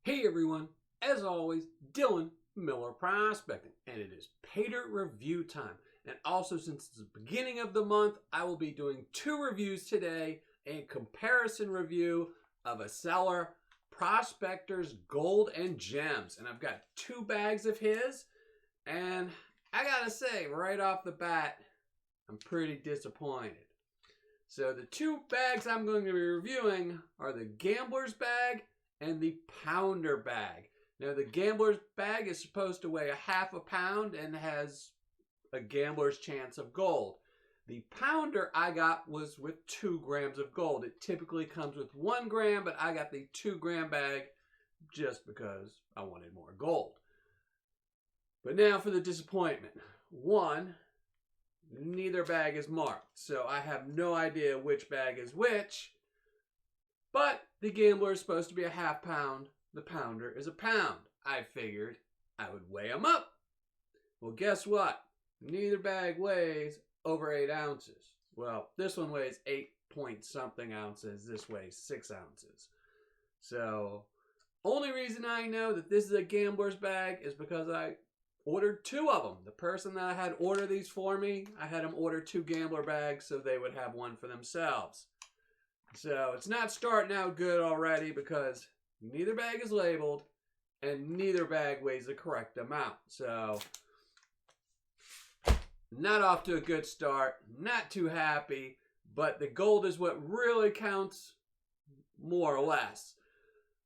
Hey everyone, as always, Dylan Miller Prospecting, and it is Paydirt review time. And also, since it's the beginning of the month, I will be doing two reviews today, a comparison review of a seller, Prospectors Gold and Gems. And I've got two bags of his, and I gotta say, right off the bat, I'm pretty disappointed. So the two bags I'm going to be reviewing are the Gambler's Bag and the Pounder Bag. Now the Gambler's Bag is supposed to weigh ½ pound and has a gambler's chance of gold. The Pounder I got was with 2 grams of gold. It typically comes with 1 gram, but I got the 2 gram bag just because I wanted more gold. But now for the disappointment. One, neither bag is marked, so I have no idea which bag is which. But the Gambler is supposed to be a ½ pound. The Pounder is a pound. I figured I would weigh them up. Well, guess what? Neither bag weighs over 8 ounces. Well, this one weighs 8 point something ounces. This weighs 6 ounces. So, only reason I know that this is a Gambler's Bag is because I ordered 2 of them. The person that I had order these for me, I had them order 2 Gambler bags so they would have one for themselves. So it's not starting out good already because neither bag is labeled and neither bag weighs the correct amount. So not off to a good start, not too happy, but the gold is what really counts, more or less.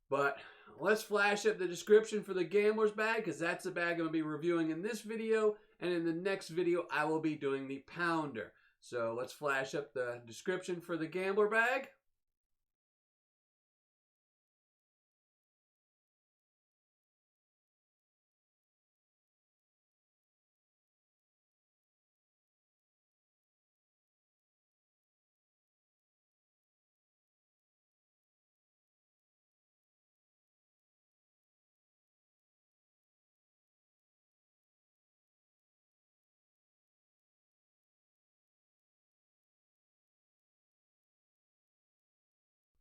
But let's flash up the description for the Gambler's Bag because that's the bag I'm going to be reviewing in this video, and in the next video I will be doing the Pounder. So let's flash up the description for the Gambler Bag.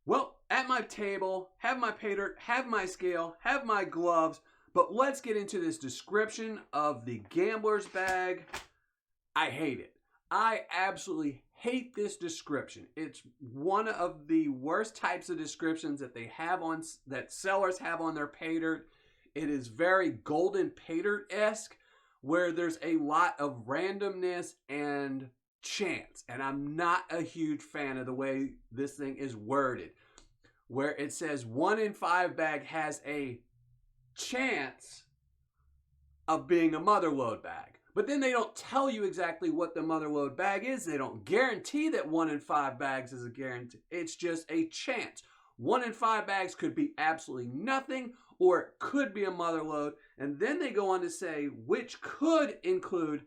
Well, at my table, have my Paydirt, have my scale, have my gloves, but let's get into this description of the Gambler's Bag. I hate it. I absolutely hate this description. It's one of the worst types of descriptions that that sellers have on their Paydirt. It is very Golden Paydirt-esque, where there's a lot of randomness and chance, and I'm not a huge fan of the way this thing is worded, where it says 1 in 5 bag has a chance of being a mother lode bag. But then they don't tell you exactly what the mother lode bag is. They don't guarantee that 1 in 5 bags is a guarantee. It's just a chance. 1 in 5 bags could be absolutely nothing, or it could be a mother lode. And then they go on to say which could include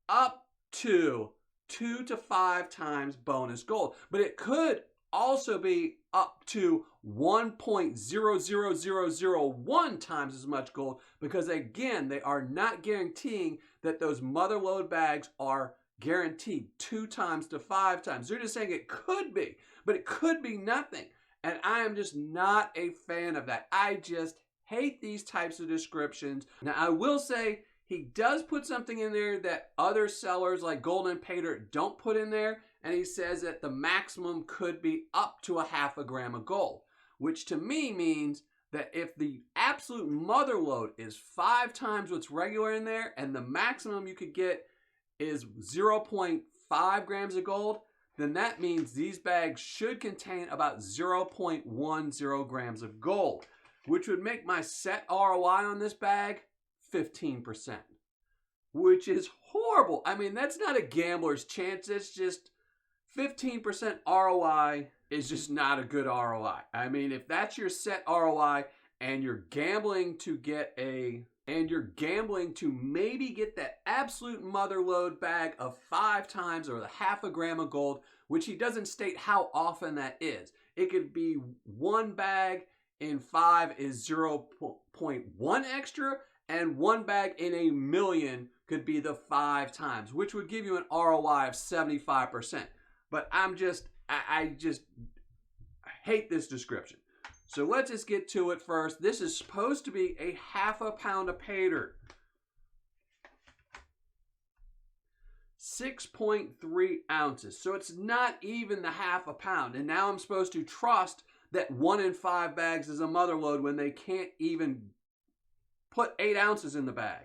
up to 2 to 5 times bonus gold. But it could also be up to 1.00001 times as much gold, because again, they are not guaranteeing that those mother lode bags are guaranteed 2 times to 5 times. They're just saying it could be, but it could be nothing. And I am just not a fan of that. I just hate these types of descriptions. Now, I will say he does put something in there that other sellers like Golden Paydirt don't put in there, and he says that the maximum could be up to ½ gram of gold, which to me means that if the absolute mother lode is 5 times what's regular in there, and the maximum you could get is 0.5 grams of gold, then that means these bags should contain about 0.10 grams of gold, which would make my set ROI on this bag 15%, which is horrible. I mean, that's not a gambler's chance. It's just 15% ROI is just not a good ROI. I mean, if that's your set ROI and you're gambling to maybe get that absolute mother lode bag of 5 times or the ½ gram of gold, which he doesn't state how often that is. It could be 1 bag in 5 is 0.1 extra, and 1 bag in a million could be the 5 times, which would give you an ROI of 75%. But I just hate this description. So let's just get to it first. This is supposed to be a half a pound of Paydirt. 6.3 ounces. So it's not even the half a pound. And now I'm supposed to trust that 1 in 5 bags is a mother load when they can't even put 8 ounces in the bag.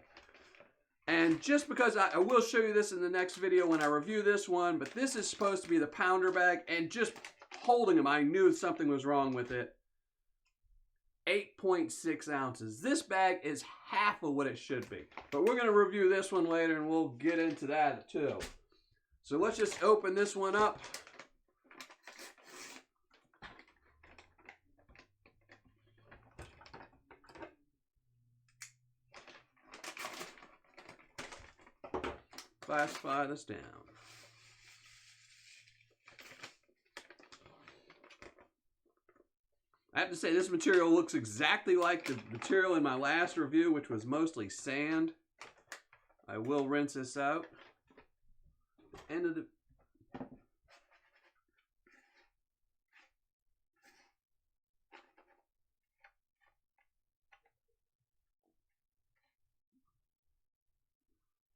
And just because I will show you this in the next video when I review this one, but this is supposed to be the pounder bag, and just holding them, I knew something was wrong with it. 8.6 ounces. This bag is half of what it should be. But we're going to review this one later, and we'll get into that too. So let's just open this one up. Classify this down. I have to say, this material looks exactly like the material in my last review, which was mostly sand. I will rinse this out. End of the...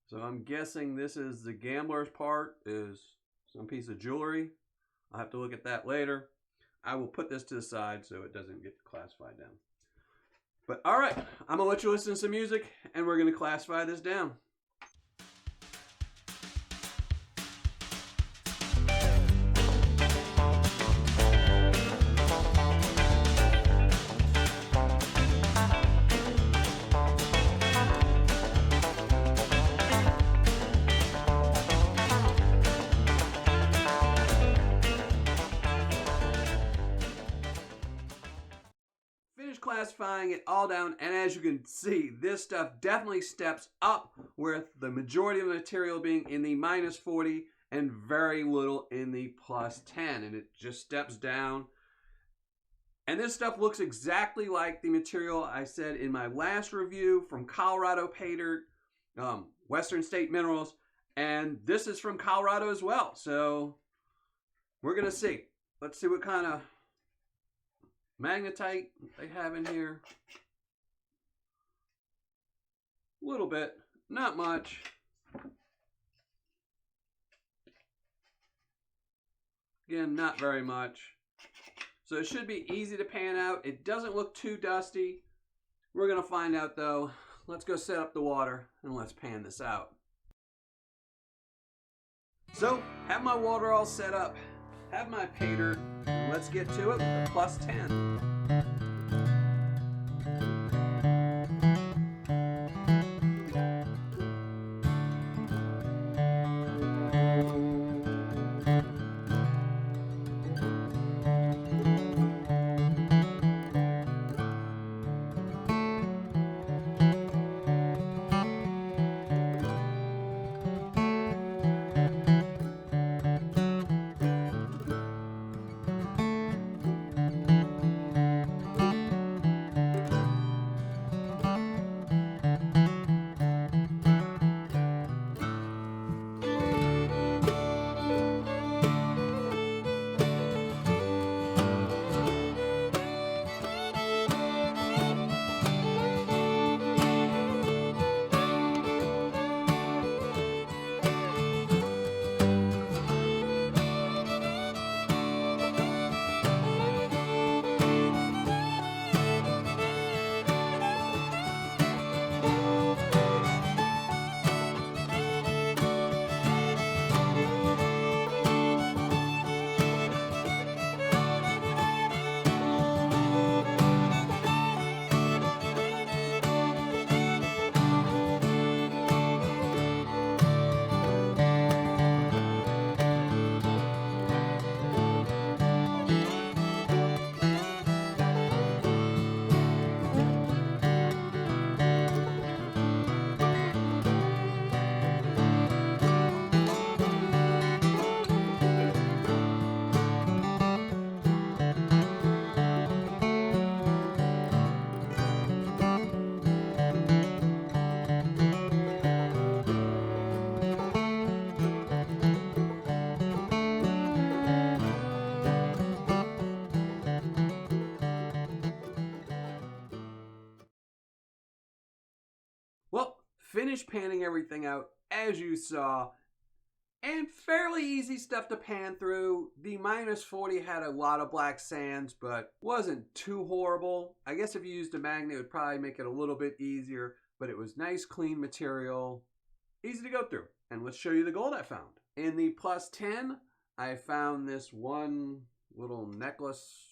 So I'm guessing this is the gambler's part, is some piece of jewelry. I'll have to look at that later. I will put this to the side so it doesn't get classified down. But all right, I'm gonna let you listen to some music and we're gonna classify this down. Classifying it all down, and as you can see, this stuff definitely steps up, with the majority of the material being in the -40 and very little in the +10, and it just steps down. And this stuff looks exactly like the material I said in my last review from Colorado Paydirt, Western State Minerals, and this is from Colorado as well. So we're gonna see. Let's see what kind of magnetite they have in here. A little bit, not much. Again, not very much. So it should be easy to pan out. It doesn't look too dusty. We're gonna find out though. Let's go set up the water and let's pan this out. So, have my water all set up. Have my Paydirt, and let's get to it with the +10. finished panning everything out as you saw, and fairly easy stuff to pan through. The -40 had a lot of black sands, but wasn't too horrible. I guess if you used a magnet, it would probably make it a little bit easier, but it was nice, clean material, easy to go through. And let's show you the gold I found. In the +10, I found this one little necklace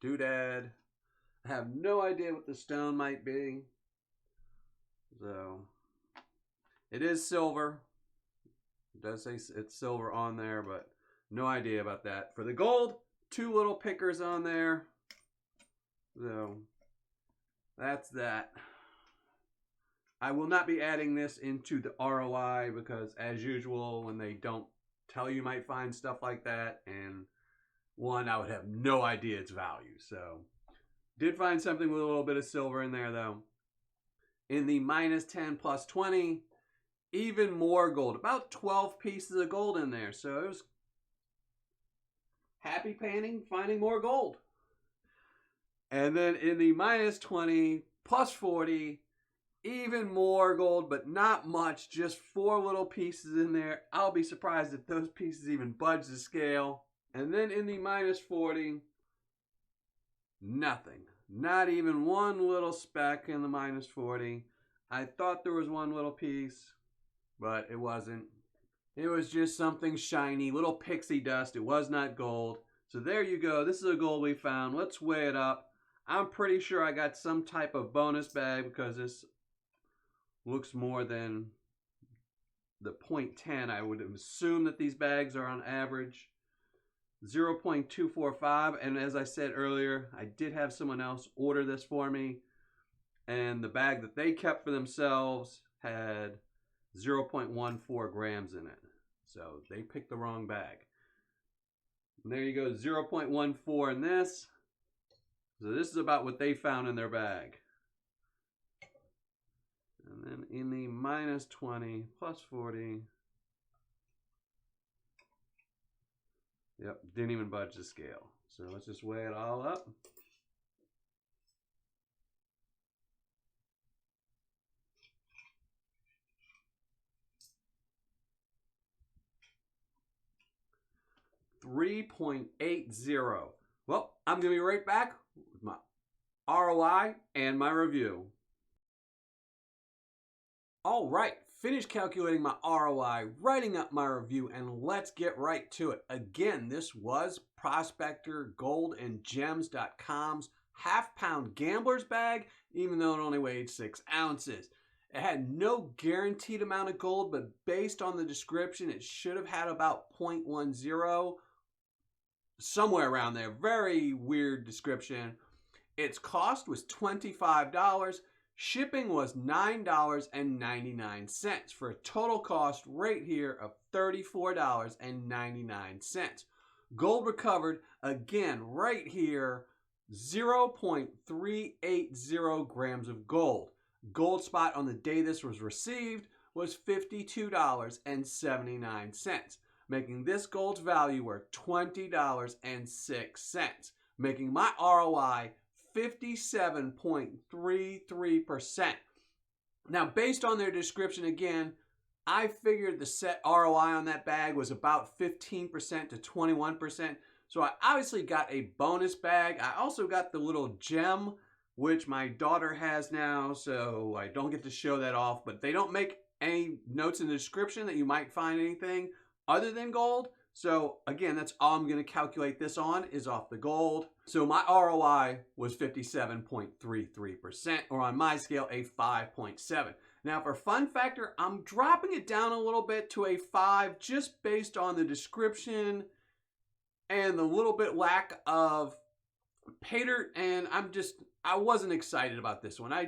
doodad. I have no idea what the stone might be. So, it is silver. It does say it's silver on there, but no idea about that. For the gold, 2 little pickers on there. So, that's that. I will not be adding this into the ROI because, as usual, when they don't tell you might find stuff like that, and one, I would have no idea its value. So, did find something with a little bit of silver in there, though. In the -10 +20, even more gold. About 12 pieces of gold in there. So, it was happy panning, finding more gold. And then in the -20 +40, even more gold, but not much. Just 4 little pieces in there. I'll be surprised if those pieces even budge the scale. And then in the -40, nothing. Not even one little speck in the -40. I thought there was one little piece, but it wasn't. It was just something shiny, little pixie dust. It was not gold. So there you go. This is a gold we found. Let's weigh it up. I'm pretty sure I got some type of bonus bag because this looks more than the 0.10. I would assume that these bags are on average 0.245. And as I said earlier, I did have someone else order this for me. And the bag that they kept for themselves had 0.14 grams in it. So they picked the wrong bag. And there you go, 0.14 in this. So this is about what they found in their bag. And then in the -20 +40. Yep, didn't even budge the scale. So let's just weigh it all up. $3.80. Well, I'm going to be right back with my ROI and my review. All right, finished calculating my ROI, writing up my review, and let's get right to it. Again, this was Prospector GoldandGems.com's half-pound gambler's bag, even though it only weighed 6 ounces. It had no guaranteed amount of gold, but based on the description, it should have had about 0.10, somewhere around there. Very weird description. Its cost was $25. Shipping was $9.99 for a total cost right here of $34.99. Gold recovered, again, right here, 0.380 grams of gold. Gold spot on the day this was received was $52.79, making this gold's value worth $20.06, making my ROI 57.33%. Now, based on their description, again, I figured the set ROI on that bag was about 15% to 21%. So I obviously got a bonus bag. I also got the little gem, which my daughter has now, so I don't get to show that off. But they don't make any notes in the description that you might find anything other than gold. So again, that's all I'm going to calculate this on is off the gold. So my ROI was 57.33%, or on my scale, a 5.7. Now for fun factor, I'm dropping it down a little bit to a 5 just based on the description and the little bit lack of Paydirt, and I wasn't excited about this one. I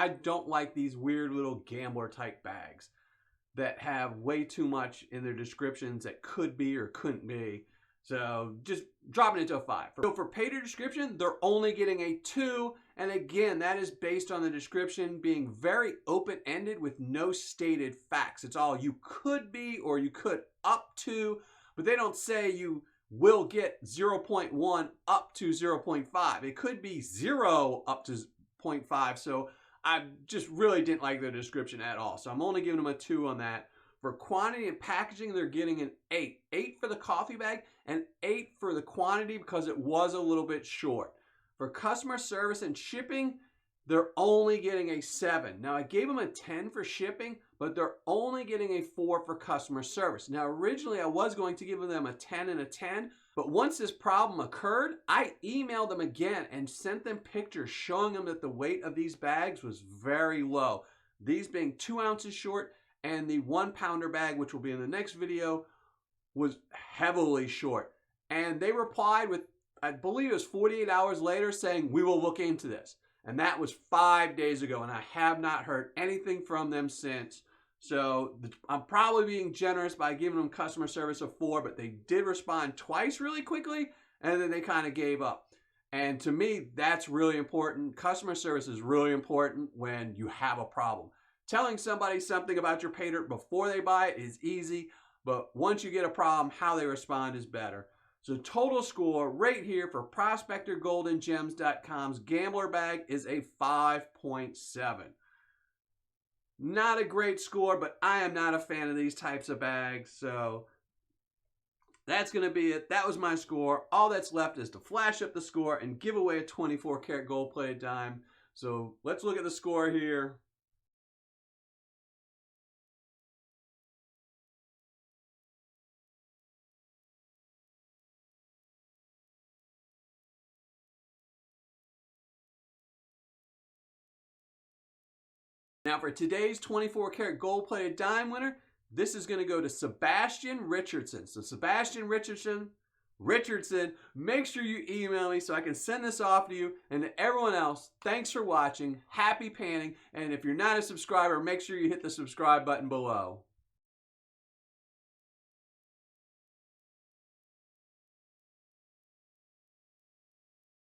don't like these weird little gambler type bags that have way too much in their descriptions that could be or couldn't be. So just dropping it to a 5. So for Paydirt description, they're only getting a 2. And again, that is based on the description being very open-ended with no stated facts. It's all you could be or you could up to, but they don't say you will get 0.1 up to 0.5. It could be 0 up to 0.5. So I just really didn't like their description at all. So I'm only giving them a 2 on that. For quantity and packaging, they're getting an 8. 8 for the coffee bag and 8 for the quantity because it was a little bit short. For customer service and shipping, they're only getting a 7. Now, I gave them a 10 for shipping, but they're only getting a 4 for customer service. Now, originally, I was going to give them a 10 and a 10, but once this problem occurred, I emailed them again and sent them pictures showing them that the weight of these bags was very low. These being 2 ounces short, and the 1-pounder bag, which will be in the next video, was heavily short. And they replied with, I believe it was 48 hours later, saying, we will look into this. And that was 5 days ago, and I have not heard anything from them since. So I'm probably being generous by giving them customer service a 4, but they did respond twice really quickly, and then they kind of gave up. And to me, that's really important. Customer service is really important when you have a problem. Telling somebody something about your Paydirt before they buy it is easy, but once you get a problem, how they respond is better. So total score right here for ProspectorGoldandGems.com's Gambler Bag is a 5.7. Not a great score, but I am not a fan of these types of bags, so that's going to be it. That was my score. All that's left is to flash up the score and give away a 24-karat gold-plated dime. So let's look at the score here. Now for today's 24-karat gold-plated dime winner, this is going to go to Sebastian Richardson. So Sebastian Richardson, make sure you email me so I can send this off to you. And to everyone else, thanks for watching. Happy panning. And if you're not a subscriber, make sure you hit the subscribe button below.